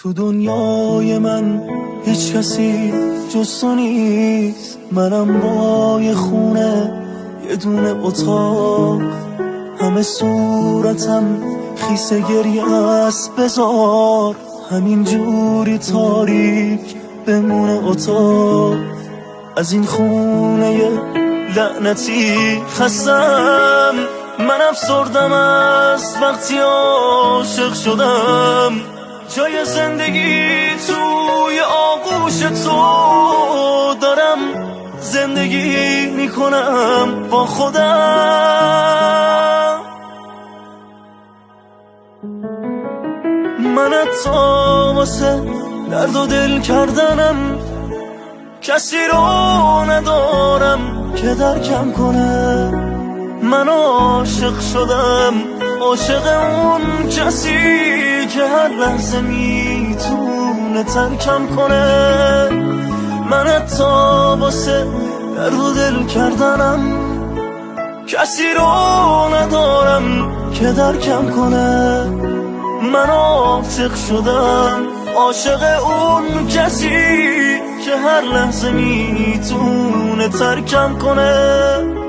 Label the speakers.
Speaker 1: تو دنیای من هیچ کسی جز تو نیست. منم با یه خونه، یه دونه اتاق، همه صورتم خیس گریه است. بذار همین جوری تاریک بمونه اتاق. از این خونه لعنتی خستم، من افسردم از وقتی عاشق شدم. جای زندگی توی آغوش تو دارم، زندگی میکنم با خودم. من حتی واسه درد و دل کردنم کسی رو ندارم که درکم کنه. من عاشق شدم، عاشق اون کسی که هر لحظه میتونه ترکم کنه. من حتی واسه درد و دل کردنم کسی رو ندارم که درکم کنه. من عاشق شدم، عاشق اون کسی که هر لحظه میتونه ترکم کنه.